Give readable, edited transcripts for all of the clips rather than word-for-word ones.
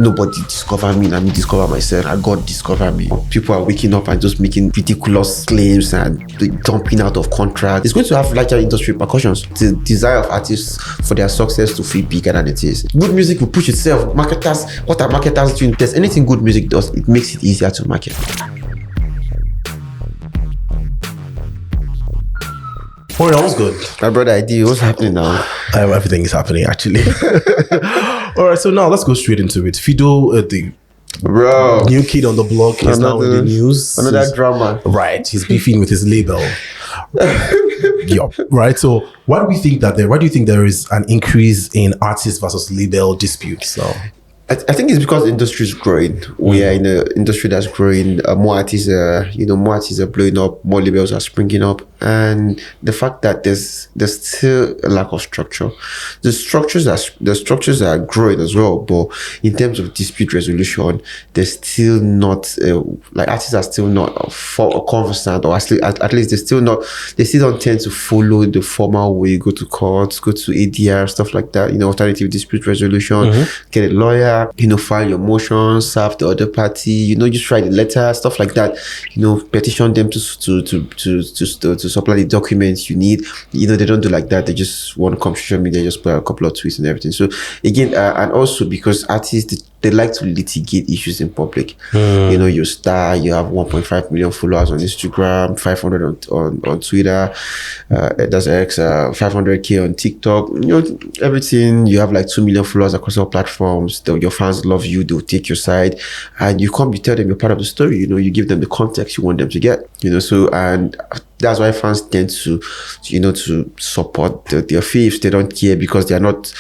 nobody discover me, and me discover myself, and God discover me. People are waking up and just making ridiculous claims and jumping out of contract. It's going to have larger industry repercussions. The desire of artists for their success to feel bigger than it is. Good music will push itself. Marketers, what are marketers doing? If there's anything good music does, it makes it easier to market. Oh, that was good. My brother, Adeayo, what's happening now? Everything is happening, actually. All right, so now let's go straight into it. Fido, the new kid on the block, is now in the news. Another drama. Right, he's beefing with his label. Yup. Right. So, why do you think there is an increase in artist versus label disputes? So, I think it's because the industry is growing. We are in an industry that's growing. More artists are blowing up. More labels are springing up, and the fact that there's still a lack of structure. The structures are growing as well, but in terms of dispute resolution, there's still not artists are still not conversant, or at least they still don't tend to follow the formal way. Go to court, go to ADR, stuff like that. Alternative dispute resolution, get a lawyer. File your motions, serve the other party, just write a letter, stuff like that, petition them to supply the documents you need. They don't do like that. They just want to come to social media, just put a couple of tweets and everything. So again, and also because artists, they like to litigate issues in public. Your star, you have 1.5 million followers on Instagram, 500 on Twitter, that's X, 500k on TikTok. Everything. You have like 2 million followers across all platforms. Your fans love you. They'll take your side, and you tell them you're part of the story. You give them the context you want them to get. So, and that's why fans tend to support their faves. They don't care because they're not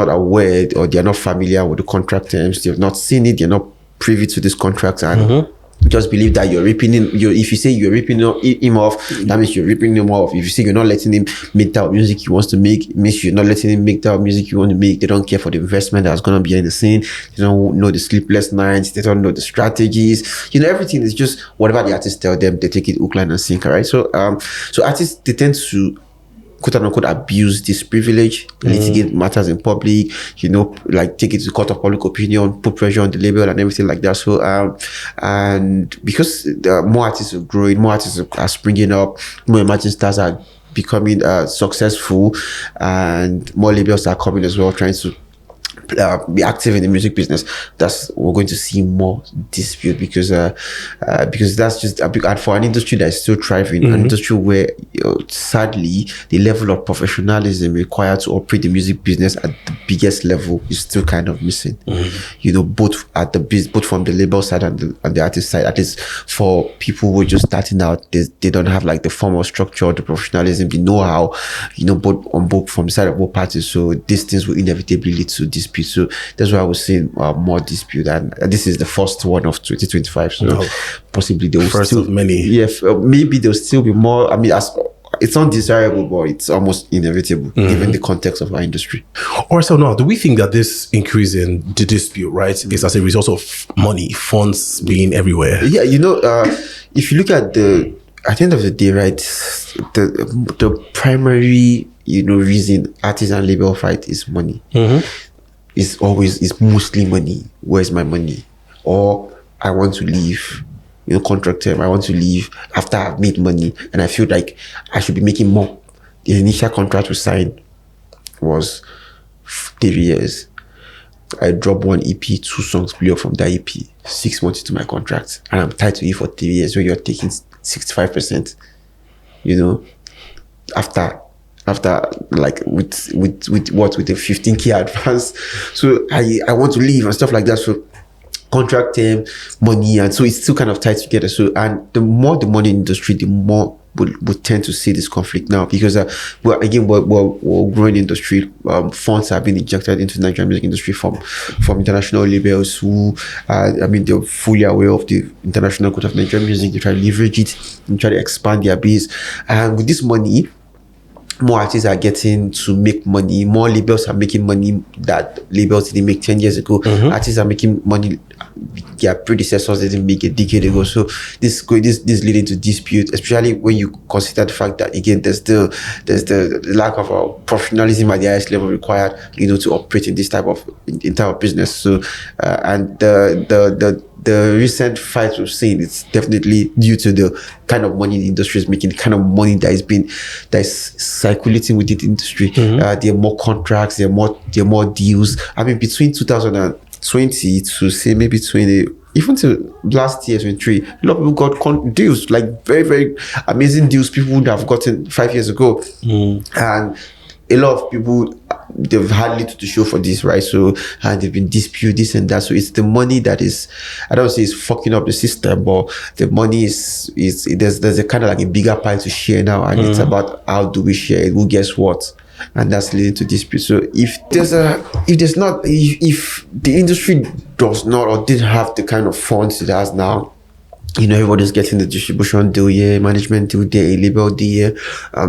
aware, or they're not familiar with the contract terms. They've not seen it. They're not privy to this contract, and just believe that you're ripping him. If you say you're ripping him off, that means you're ripping him off. If you say you're not letting him make that music he wants to make, it means you're not letting him make that music you want to make. They don't care for the investment that's going to be in the scene. They don't know the sleepless nights. They don't know the strategies. Everything is just whatever the artists tell them. They take it hook, line, and sinker, right? So artists, they tend to quote unquote abuse this privilege, litigate matters in public, take it to court of public opinion, put pressure on the label and everything like that. So and because more artists are growing, more artists are springing up, more emerging stars are becoming successful, and more labels are coming as well, trying to be active in the music business. We're going to see more dispute because that's just a big, and for an industry that is still thriving, an industry where sadly the level of professionalism required to operate the music business at the biggest level is still kind of missing. Both from the label side and the artist side. At least for people who are just starting out, they don't have like the formal structure, the professionalism, the know-how, both from the side of both parties. So these things will inevitably lead to dispute. So that's why I was saying more dispute, and this is the first one of 2025. So possibly there will first still of many. Yeah, maybe there'll still be more. I mean, it's undesirable, but it's almost inevitable given the context of our industry. Or so now, do we think that this increase in the dispute, right, is as a result of money, funds being everywhere? Yeah, if you look at at the end of the day, right, the primary reason artists and label fight is money. It's mostly money. Where's my money? Or I want to leave, contract term. I want to leave after I've made money, and I feel like I should be making more. The initial contract we signed was 3 years. I dropped one EP, 2 songs blew up from that EP, 6 months into my contract, and I'm tied to you for 3 years where you're taking 65%, after like with a 15k advance. So I want to leave and stuff like that. So contract term, money, and so it's still kind of tied together. So, and the more the money industry, the more would tend to see this conflict now, because we're growing industry. Funds have been injected into the Nigerian music industry from international labels who they're fully aware of the international growth of Nigerian music. They try to leverage it and try to expand their base, and with this money, more artists are getting to make money. More labels are making money that labels didn't make 10 years ago. Artists are making money their predecessors didn't make a decade ago. So this leading to dispute, especially when you consider the fact that again there's the lack of professionalism at the highest level required, to operate in this type of business. So and the recent fight we've seen, it's definitely due to the kind of money the industry is making, the kind of money that is circulating within the industry. There are more contracts, there are more deals. I mean, between 2020 to say maybe 20, even to last year 23, a lot of people got deals, like very, very amazing deals people would have gotten 5 years ago. And a lot of people, they've had little to show for this, right? So, and they've been disputed this and that. So it's the money that is, I don't say it's fucking up the system, but the money is there's a kind of like a bigger pie to share now, and it's about how do we share it, who gets what, and that's leading to dispute. So if the industry does not or didn't have the kind of funds it has now, everybody's getting the distribution deal here, management deal there, a label deal here.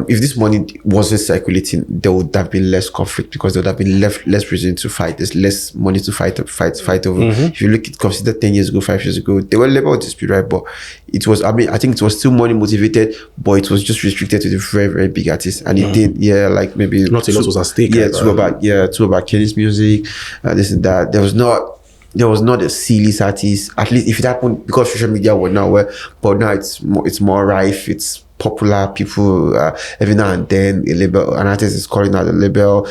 If this money wasn't circulating, there would have been less conflict because there would have been less reason to fight. There's less money to fight over. If you consider 10 years ago, 5 years ago, there were label dispute, right? But it was, I think it was still money motivated, but it was just restricted to the very, very big artists. And it did, like maybe not a lot was at stake. Two about Kenny's music, this and that. There was not a C-list artist, at least if it happened, because social media was now but now it's more rife, it's popular, people, every now and then an artist is calling out the label,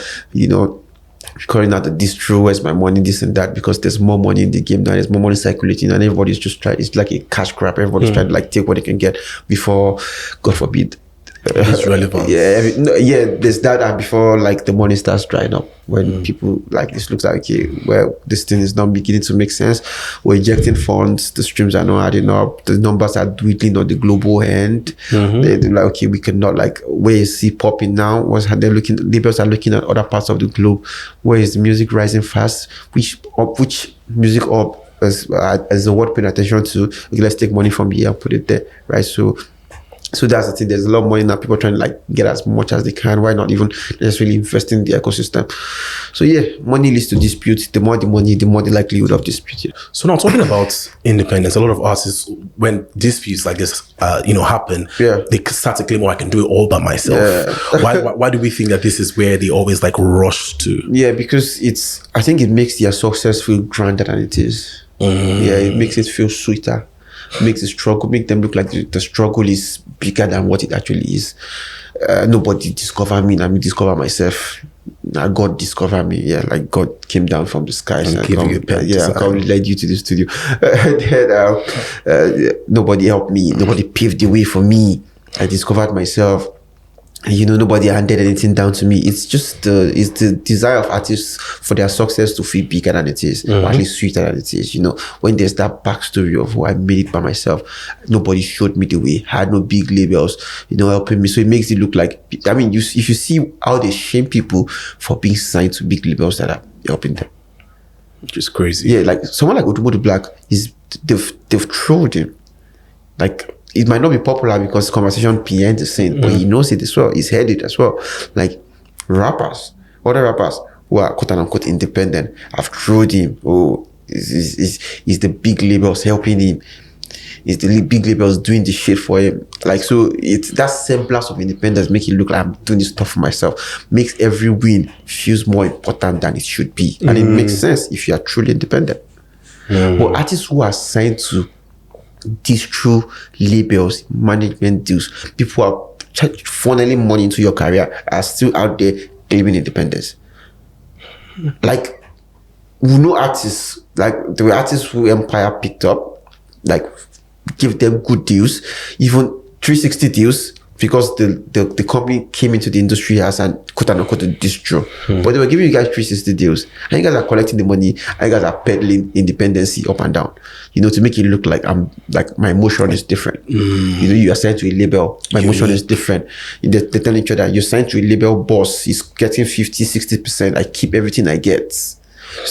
calling out the distro, where's my money, this and that, because there's more money in the game now, there's more money circulating, and everybody's just trying, it's like a cash grab, everybody's trying to like take what they can get before, God forbid, it's relevant. There's that, and before like the money starts drying up, when people like this looks like, okay, well, this thing is not beginning to make sense, we're injecting funds, the streams are not adding up, the numbers are dwindling on the global end. They're like, okay, we cannot, like, where is he popping now? Labels are looking at other parts of the globe, where is the music rising fast, which music as the world paying attention to, okay, let's take money from here and put it there, right? So that's the thing. There's a lot of money now. People are trying to like get as much as they can. Why not even necessarily invest in the ecosystem? So money leads to disputes. The more the money, the more the likelihood of dispute. So now talking about independence, a lot of artists, when disputes like this, happen, they start to claim, I can do it all by myself. Why do we think that this is where they always like rush to? Yeah, because I think it makes their success feel grander than it is. It makes it feel sweeter. Makes them look like the struggle is bigger than what it actually is. Nobody discovered me, let me discover myself. Now God discovered me. Like God came down from the skies and led you to the studio. Nobody helped me. Nobody paved the way for me. I discovered myself. Nobody handed anything down to me. It's just the desire of artists for their success to feel bigger than it is, or at least sweeter than it is. When there's that backstory of I made it by myself, nobody showed me the way. I had no big labels, helping me. So it makes it look like, if you see how they shame people for being signed to big labels that are helping them, which is crazy. Yeah, like someone like Odumodu Black they've trolled him, like. It might not be popular because conversation behind the scene, but he knows it as well. He's heard it as well. Like other rappers who are quote unquote independent have trolled him. Is the big labels helping him? Is the big labels doing the shit for him? Like, so it's that semblance of independence make it look like I'm doing this stuff for myself. Makes every win feels more important than it should be. And it makes sense if you are truly independent. But artists who are signed to distro labels, management deals, people are funneling money into your career, are still out there claiming independence. Like, we know artists, like there were artists who Empire picked up, like give them good deals, even 360 deals, because the company came into the industry as an quote unquote a distro. But they were giving you guys 360 deals, and you guys are collecting the money, and you guys are peddling independency up and down, to make it look like my emotion is different. You are signed to a label, my emotion is different. They tell each other, you're signed to a label, boss is getting 50-60%, I keep everything I get. So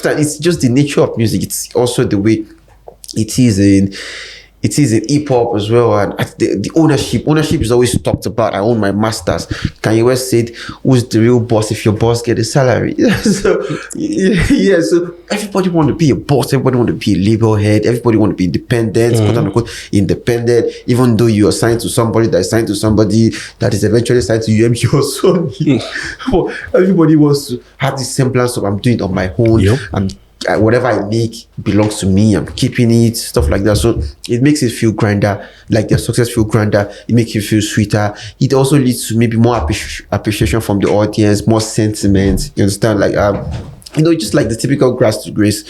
that it's just the nature of music. It's also the way it is it is in hip hop as well, and the ownership is always talked about. I own my masters. Kanye West said, "Who's the real boss if your boss get a salary?" So yeah, so everybody want to be a boss. Everybody want to be a label head. Everybody want to be independent, quote unquote independent. Even though you are signed to somebody that is signed to somebody that is eventually signed to UMG or Sony, everybody wants to have this semblance of I'm doing it on my own. Whatever I make belongs to me. I'm keeping it, stuff like that. So it makes it feel grander, like their success feel grander. It makes you feel sweeter. It also leads to maybe more appreciation from the audience, more sentiment. You understand? Like just like the typical grass to grace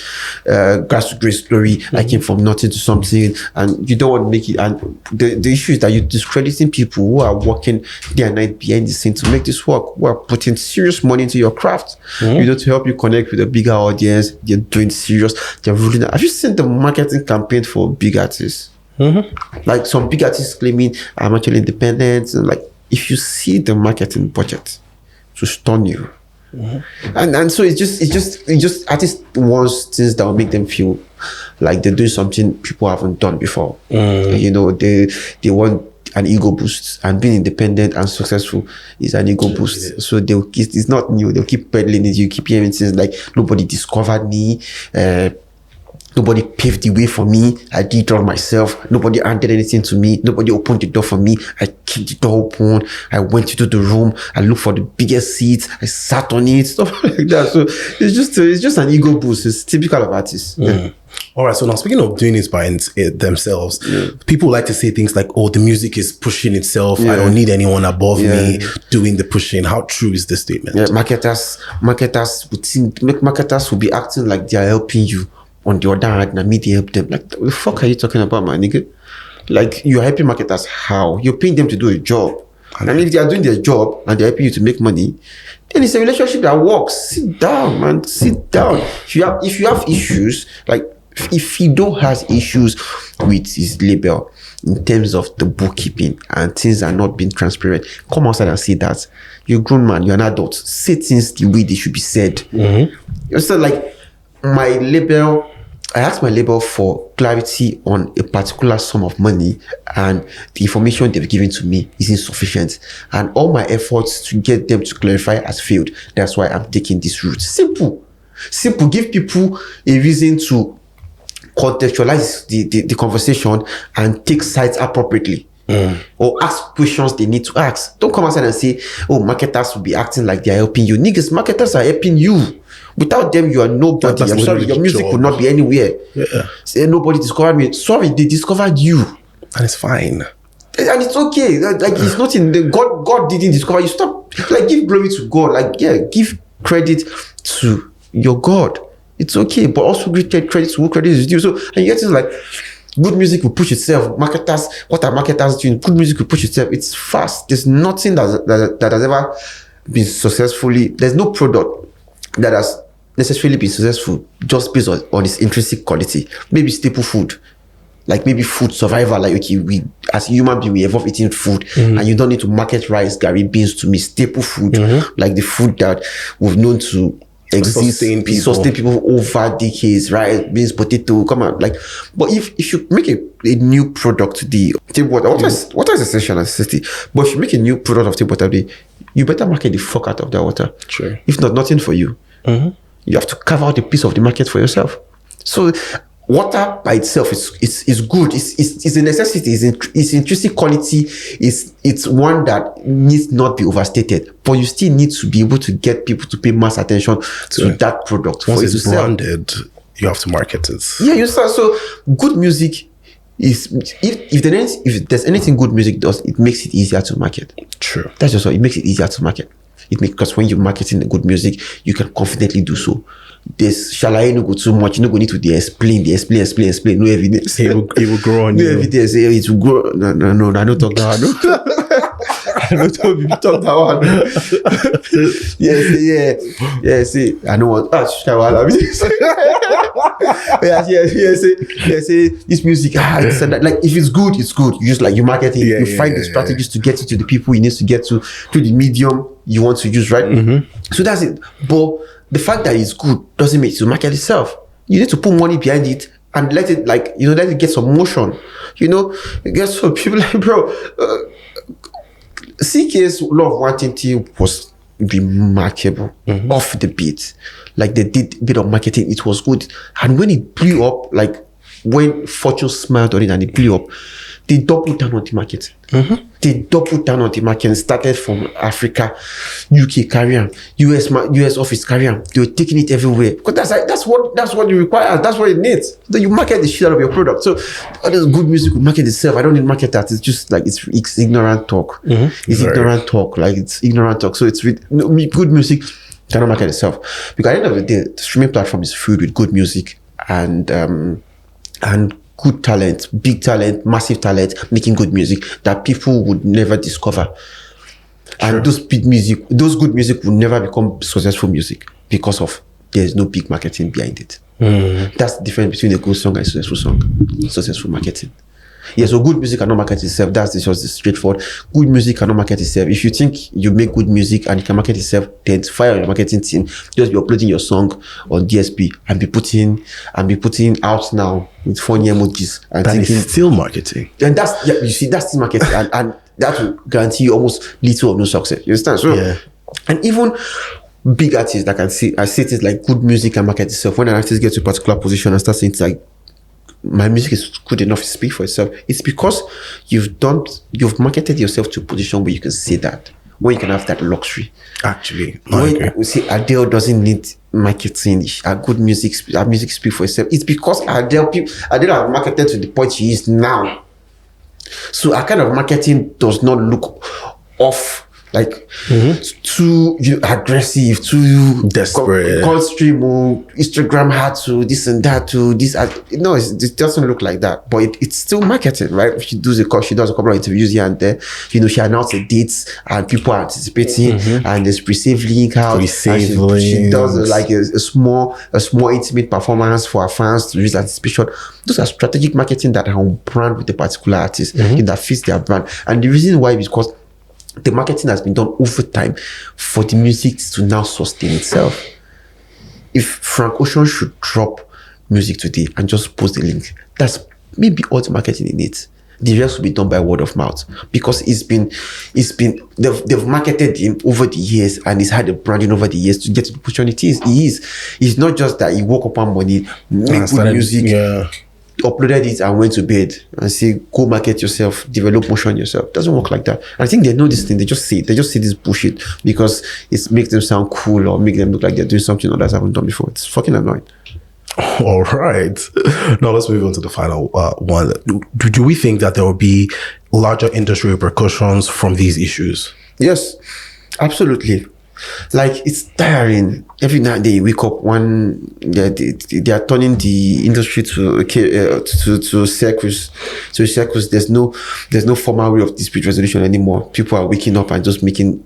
story. I came from nothing to something, and you don't want to make it. And the issue is that you're discrediting people who are working day and night behind the scene to make this work, who are putting serious money into your craft, to help you connect with a bigger audience. They're doing serious. They're ruling. Have you seen the marketing campaign for big artists? Like some big artists claiming I'm actually independent, and like if you see the marketing budget, to stun you. And so it's just artists wants things that will make them feel like they're doing something people haven't done before. They want an ego boost, and being independent and successful is an ego boost. So it's not new. They'll keep peddling it. You keep hearing things like nobody discovered me. Nobody paved the way for me. I did it all myself. Nobody handed anything to me. Nobody opened the door for me. I kept the door open. I went into the room. I looked for the biggest seat. I sat on it. Stuff like that. So it's just an ego boost. It's typical of artists. All right. So now, speaking of doing it by themselves, people like to say things like, "Oh, the music is pushing itself. I don't need anyone above me doing the pushing." How true is this statement? Yeah, marketers will be acting like they are helping you. On the other hand, I mean, they help them. Like, what the fuck are you talking about, my nigga? Like, you're helping marketers how? You're paying them to do a job. And I mean, if they are doing their job and they're helping you to make money, then it's a relationship that works. Sit down, man. Sit down. If you have issues, like if Fido has issues with his label in terms of the bookkeeping and things are not being transparent, come outside and say that. You're a grown man. You're an adult. Say things the way they should be said. So, like, I asked my label for clarity on a particular sum of money, and the information they've given to me is insufficient. And all my efforts to get them to clarify has failed. That's why I'm taking this route. Simple. Give people a reason to contextualize the conversation and take sides appropriately. Or ask questions they need to ask. Don't come outside and say, "Oh, marketers will be acting like they're helping you." Niggas, marketers are helping you. Without them, you are nobody. I'm sorry, your music would not be anywhere. Say, nobody discovered me. Sorry, they discovered you. And it's fine. And it's okay. Like it's not in the God didn't discover you. Stop. Like, give glory to God. Like, give credit to your God. It's okay. But also give credit to who credit is due. So, and you get things like, good music will push itself. Marketers, what are marketers doing? Good music will push itself. It's fast. There's nothing that has ever been successfully. There's no product that has necessarily been successful just based on its intrinsic quality. Maybe staple food, like maybe food survival. Like, okay, we as human beings we evolve eating food, and you don't need to market rice, gari, beans to me. Staple food, like the food that we've known to exist, sustain people over decades, right? Beans, potato, come on, like. But if you make a new product today, water is essential and necessity. But if you make a new product of table water today, you better market the fuck out of that water. True. If not, nothing for you. You have to carve out a piece of the market for yourself. So water by itself is good. It's a necessity. It's intrinsic quality. It's one that needs not be overstated. But you still need to be able to get people to pay mass attention to that product. Once it's branded, you have to market it. Yeah, you start. So good music is if there's anything good music does, it makes it easier to market. True. That's just what it makes it easier to market. Because when you're marketing the good music, you can confidently do so. This shall I no go too much, you no go need to explain, no evidence. It will grow on no you. Evidence, it will grow. No, I don't talk that one. I don't talk that one. Yeah, see, I know what. Say this music, like if it's good, it's good. You just like you market it, you find the strategies to get it to the people you need to get to the medium you want to use, right? So that's it. But the fact that it's good doesn't make it to market itself. You need to put money behind it and let it let it get some motion. Get some people like, bro. CK's Love Wanting was remarkable off the beat. Like they did a bit of marketing, it was good. And when it blew up, like when Fortune smiled on it and it blew up, they doubled down on the market. They doubled down on the market and started from Africa, UK carrier, US office carrier. They were taking it everywhere because that's what you require. That's what it needs. So you market the shit out of your product. So all this good music will market itself. I don't need market that. It's just like it's ignorant talk. It's ignorant talk. Like it's ignorant talk. So it's good music cannot market itself because at the end of the day, the streaming platform is filled with good music and good talent, big talent, massive talent, making good music that people would never discover. And those good music will never become successful music because of there's no big marketing behind it. That's the difference between a good song and a successful marketing. Yeah, so good music cannot market itself. That's just straightforward. Good music cannot market itself. If you think you make good music and it can market itself, then fire your marketing team. Just be uploading your song on DSP and be putting out now with funny emojis and that thinking, is still marketing. And that's still marketing, and that will guarantee you almost little or no success. You understand? So, and even big artists that I see it like good music can market itself. When an artist gets to a particular position and starts saying it's like, my music is good enough to speak for itself, it's because you've marketed yourself to a position where you can say that, where you can have that luxury. Actually, we see Adeayo doesn't need marketing. Our music speak for itself. It's because Adeayo have marketed to the point she is now. So our kind of marketing does not look off, like too aggressive, too desperate, stream, Instagram had to this and that to this. No, it doesn't look like that, but it's still marketing, right? She does a couple of interviews here and there. She announced the dates and people are anticipating, and there's pre-save link out. She does like a small intimate performance for her fans to use anticipation. Those are strategic marketing that are on brand with a particular artist that fits their brand, and the reason why is because the marketing has been done over time for the music to now sustain itself. If Frank Ocean should drop music today and just post the link, that's maybe all the marketing in it. The rest will be done by word of mouth because they've marketed him over the years and he's had a branding over the years to get to the position it is. It's not just that he woke up one morning, made good music, uploaded it and went to bed and say, go market yourself, develop motion yourself. It doesn't work like that. I think they know this thing. They just say this bullshit because it makes them sound cool or make them look like they're doing something others haven't done before. It's fucking annoying. All right. Now let's move on to the final one. Do we think that there will be larger industry repercussions from these issues? Yes, absolutely. Like, it's tiring. Every night they wake up they are turning the industry to circus. There's no formal way of dispute resolution anymore. People are waking up and just making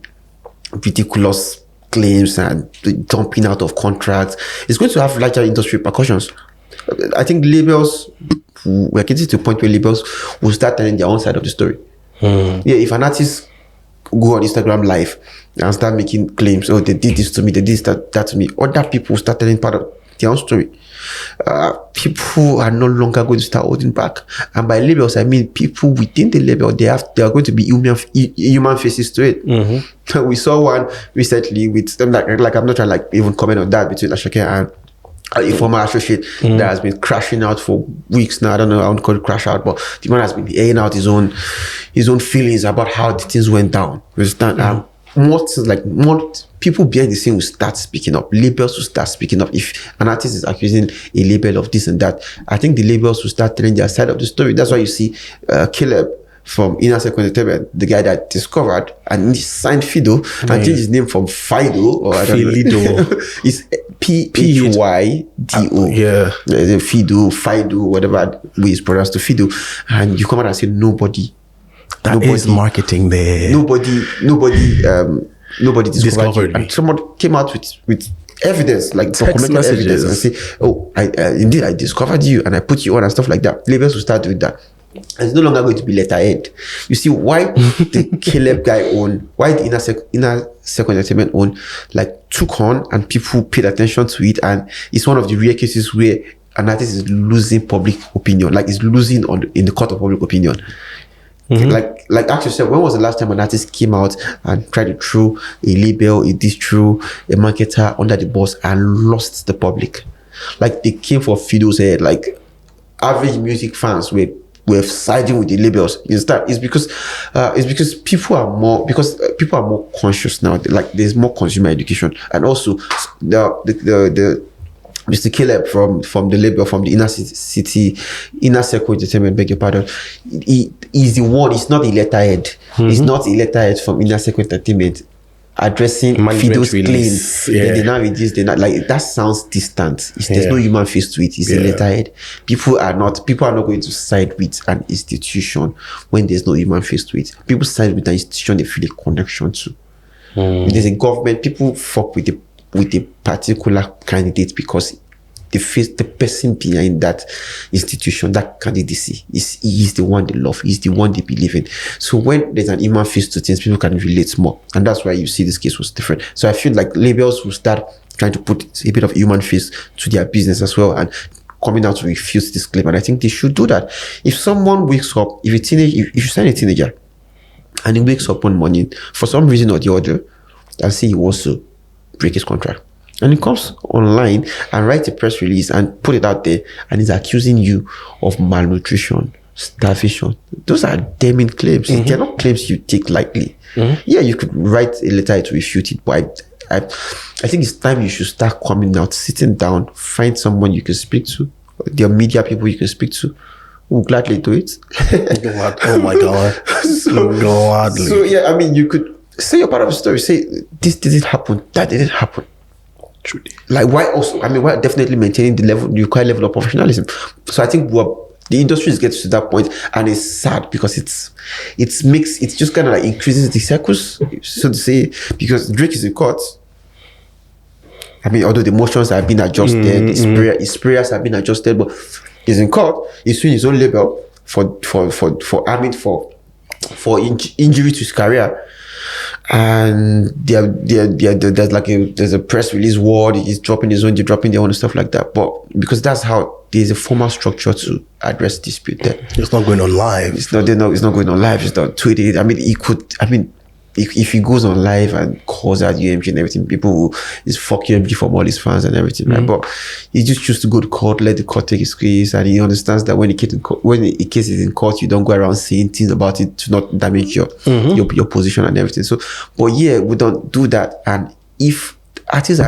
ridiculous claims and jumping out of contracts. It's going to have larger industry repercussions. I think we're getting to a point where labels will start telling their own side of the story. Yeah, if an artist go on Instagram live and start making claims, oh, they did this to me, they did that to me, other people start telling part of their own story. People are no longer going to start holding back, and by labels I mean people within the label. They are going to be human faces to it. We saw one recently with them, like I'm not trying to even comment on that, between Ashake and a former associate that has been crashing out for weeks now. I don't know, I won't call it crash out, but the man has been airing out his own feelings about how the things went down. You understand? More people behind the scene will start speaking up. Labels will start speaking up. If an artist is accusing a label of this and that, I think the labels will start telling their side of the story. That's why you see Caleb from Inner Circle Entertainment, the guy that discovered and he signed Fido and changed his name from Fido or I don't know. It's P-H-Y-D-O. Fido, whatever way it's pronounced to Fido. And you come out and say nobody is marketing there. Nobody discovered you. And someone came out with evidence, like text messages, and say, oh, indeed I discovered you and I put you on and stuff like that. Labels will start doing that. And it's no longer going to be letterhead. You see why the Caleb guy why the Inner Circle Entertainment took on and people paid attention to it, and it's one of the rare cases where an artist is losing public opinion, like it's losing in the court of public opinion. Like ask yourself, when was the last time an artist came out and tried to throw a label, a distro, a marketer under the bus and lost the public? Like they came for Fido's head. Like average music fans were siding with the labels. It's because people are more conscious now. Like there's more consumer education, and also the Mr. Caleb from the label, from the inner circle entertainment, beg your pardon. He's the one. He's not a letterhead. He's not a letterhead from inner circle entertainment addressing Fido's claims. Yeah. Then they now reduce. They not like that sounds distant. There's no human face to it. It's a letterhead. People are not going to side with an institution when there's no human face to it. People side with an institution they feel a connection to. If there's a government, people fuck with a particular candidate because the person behind that institution, that candidacy, he's the one they love, he's the one they believe in. So when there's an human face to things, people can relate more, and that's why you see this case was different. So I feel like labels will start trying to put a bit of human face to their business as well, and coming out to refute this claim. And I think they should do that. If someone wakes up, if you sign a teenager and he wakes up one morning for some reason or the other and say he wants to break his contract, and he comes online and writes a press release and put it out there and is accusing you of malnutrition, starvation, those are damning claims. They're not claims you take lightly. Yeah, you could write a letter to refute it, but I think it's time you should start coming out, sitting down, find someone you can speak to, there are media people you can speak to who will gladly do it. Oh my God. Gladly. So yeah, I mean, you could say you're part of the story, say this didn't happen, that didn't happen. Truly. Like why definitely maintaining the required level of professionalism. So I think the industry is getting to that point, and it's sad because it just kind of like increases the circles, so to say, because Drake is in court. I mean, although the motions have been adjusted, his prayers have been adjusted, but he's in court. He's suing his own label for injury to his career. And there's a press release word, he's dropping his own, they're dropping their own and stuff like that. But because that's how there's a formal structure to address dispute there. It's not going on live. It's not going on live, it's not tweeted. If he goes on live and calls out UMG and everything, people will just fuck UMG from all his fans and everything, right? But he just chooses to go to court, let the court take his case, and he understands that when a case is in court, you don't go around saying things about it to not damage your position and everything. So, but yeah, we don't do that. And if artists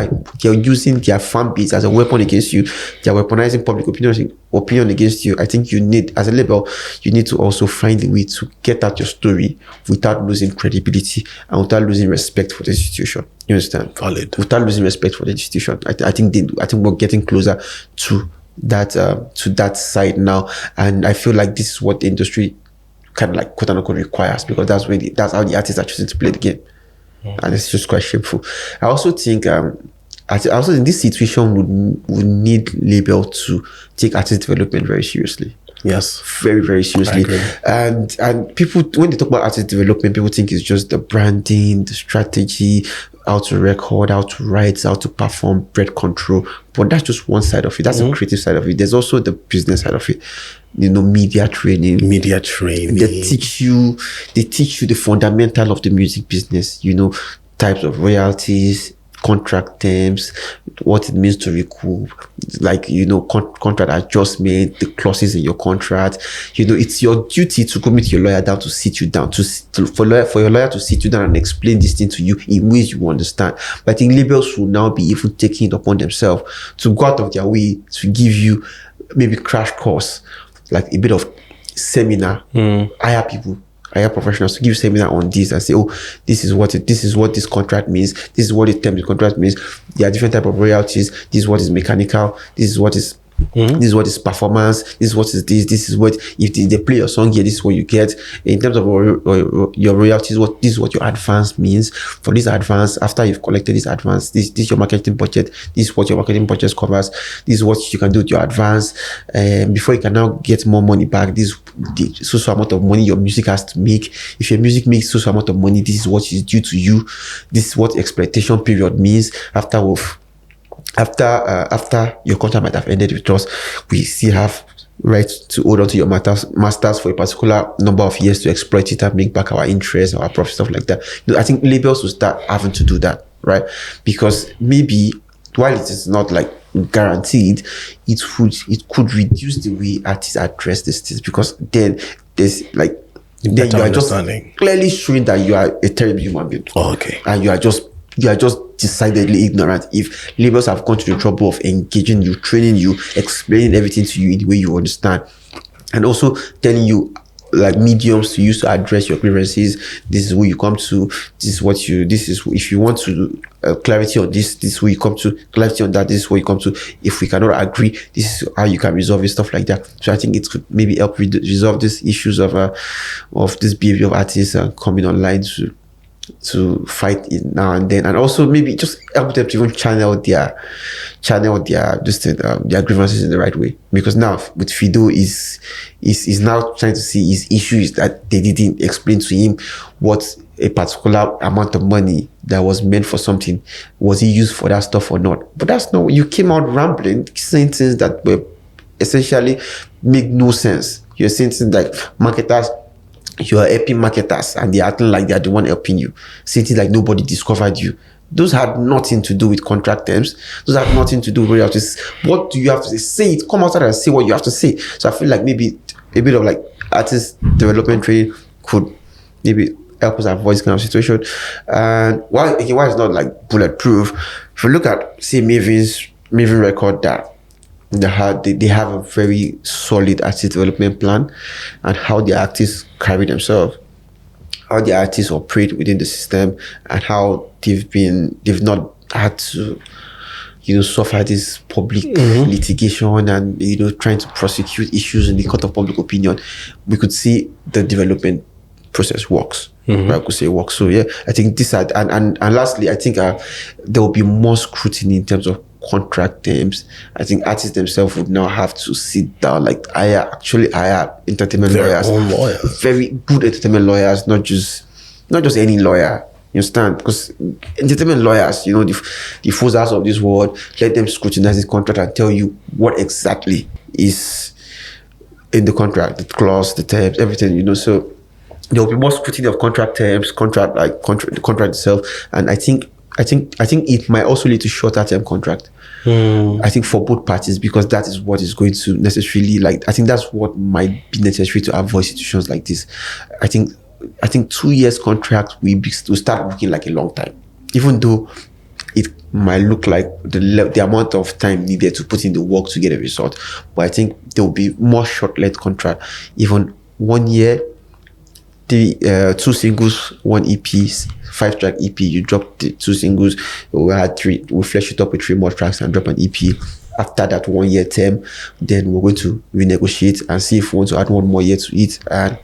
they're using their fan base as a weapon against you, they're weaponizing public opinion against you, I think you need, as a label, you need to also find a way to get out your story without losing credibility and without losing respect for the institution. You understand? Valid. Without losing respect for the institution. I think we're getting closer to that side now, and I feel like this is what the industry kind of like quote unquote requires, because that's how the artists are choosing to play the game. And it's just quite shameful. I also think in this situation would need label to take artist development very seriously. Yes, very, very seriously. And people, when they talk about artist development, people think it's just the branding, the strategy, how to record, how to write, how to perform, bread control. But that's just one side of it. That's the creative side of it. There's also the business side of it. Media training. They teach you the fundamental of the music business. Types of royalties, contract terms, what it means to recoup, like contract adjustment, the clauses in your contract. It's your duty to go meet your lawyer down, to sit you down, for your lawyer to sit you down and explain this thing to you in ways you understand. But I think labels will now be even taking it upon themselves to go out of their way to give you maybe crash course, like a bit of seminar, hire professionals to give you seminar on this and say, this is what this contract means, this is what the term of the contract means, there are different type of royalties, this is what is mechanical, this is what is this is what is performance, this is what is this is what, if they play your song here, this is what you get in terms of your royalties, this is what your advance means. For this advance, after you've collected this advance, this is your marketing budget, this is what your marketing budget covers, this is what you can do with your advance, before you can now get more money back, this is the so amount of money your music has to make. If your music makes so amount of money, this is what is due to you, this is what exploitation period means. After we've after your contract might have ended with us, we still have right to hold on to your masters for a particular number of years to exploit it and make back our interest, our profit, stuff like that. I think labels will start having to do that, right? Because maybe while it is not like guaranteed, it could reduce the way artists address these things, because then there's like then you are just clearly showing that you are a terrible human being. Oh, okay. And you are just decidedly ignorant if labels have gone to the trouble of engaging you, training you, explaining everything to you in the way you understand, and also telling you like mediums to use to address your grievances. This is who you come to. This is if you want to clarity on this is who you come to. Clarity on that, this is where you come to. If we cannot agree, this is how you can resolve it, stuff like that. So I think it could maybe help resolve these issues of this behavior of artists coming online to fight it now and then, and also maybe just help them to even channel their their grievances in the right way. Because now with Fido is now trying to see his issues that they didn't explain to him what a particular amount of money that was meant for something, was he used for that stuff or not. But that's not, you came out rambling, saying things that were essentially make no sense. You're saying things like marketers, you are helping marketers and they're acting like they're the one helping you. Saying things like nobody discovered you. Those had nothing to do with contract terms. Those had nothing to do with royalties. What do you have to say? Say it. Come outside and say what you have to say. So I feel like maybe a bit of like artist development training could maybe help us avoid this kind of situation. And why it's not like bulletproof, if you look at, say, Maven record, that they have a very solid artist development plan, and how the artists carry themselves, how the artists operate within the system, and how they've not had to suffer this public litigation and trying to prosecute issues in the court of public opinion. We could see the development process works. I could say works. So yeah, I think this and lastly, I think there will be more scrutiny in terms of contract terms. I think artists themselves would now have to sit down, like hire entertainment lawyers, own lawyers, very good entertainment lawyers, not just any lawyer. You understand? Because entertainment lawyers, the Fozas of this world, let them scrutinize this contract and tell you what exactly is in the contract, the clause, the terms, everything. So there will be more scrutiny of contract terms, the contract itself, and I think it might also lead to shorter term contract. I think for both parties, because that is what is going to necessarily, I think that's what might be necessary to avoid situations like this. I think 2 years contract will start looking like a long time, even though it might look like the amount of time needed to put in the work to get a result. But I think there will be more short-length contract, even 1 year. The 2 singles, 1 EP, 5-track EP. You drop the 2 singles. We flesh it up with 3 more tracks and drop an EP. After that 1 year term, then we're going to renegotiate and see if we want to add 1 more year to it, and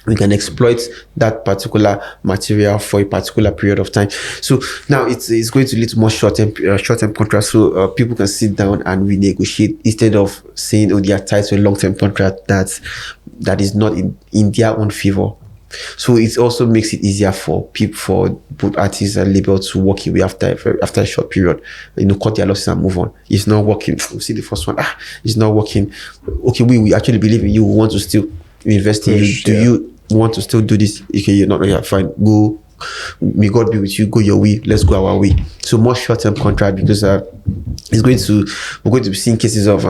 we can exploit that particular material for a particular period of time. So now it's going to lead to more short-term contracts, so people can sit down and renegotiate instead of saying, they are tied to a long-term contract that is not in their own favor. So it also makes it easier for people, for both artists and label, to walk away after a short period, cut their losses and move on. It's not working. We'll see the first one. It's not working. Okay, we actually believe in you. We want to still invest in you. Do you want to still do this? Okay, you're not. Yeah, fine. Go. May God be with you. Go your way. Let's go our way. So more short-term contract, because we're going to be seeing cases of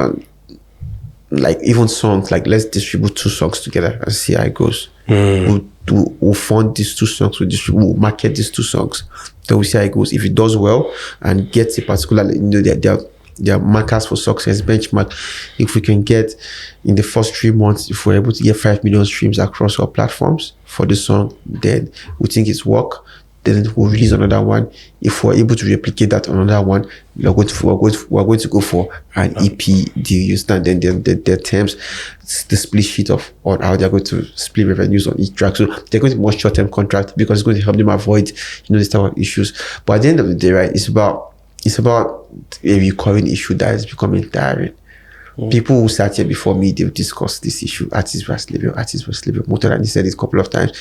like even songs, like let's distribute 2 songs together and see how it goes. We'll fund these 2 songs, we'll market these 2 songs, then we'll see how it goes. If it does well and gets a particular, their markers for success, benchmark, if we can get in the first 3 months, if we're able to get 5 million streams across our platforms for the song, then we think it's work. Then we'll release another one. If we're able to replicate that on another one, we're going to go for an EP deal. You understand? Then the terms, the split sheet of on how they're going to split revenues on each track. So they're going to more short-term contract, because it's going to help them avoid this type of issues. But at the end of the day, right, it's about a recurring issue that is becoming tiring. People who sat here before me, they've discussed this issue: artist versus label. More than he said it a couple of times.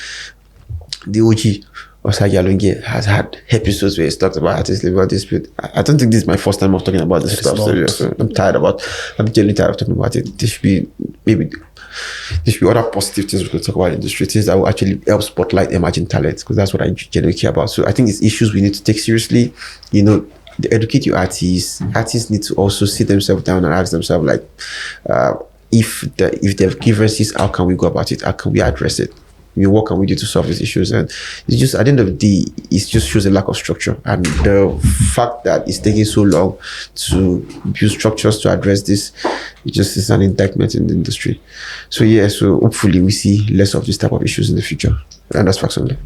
The OG Osagi Alonge has had episodes where he's talked about artist labor dispute. I don't think this is my first time of talking about this stuff. So I'm genuinely tired of talking about it. There should be other positive things we could talk about in the industry, things that will actually help spotlight emerging talents, because that's what I generally care about. So I think it's issues we need to take seriously. Educate your artists. Artists need to also sit themselves down and ask themselves, like, if there are grievances, how can we go about it? How can we address it? What can we do to solve these issues? And it's just, at the end of the day, it just shows a lack of structure. And the fact that it's taking so long to build structures to address this, it just is an indictment in the industry. So hopefully we see less of this type of issues in the future. And that's facts only.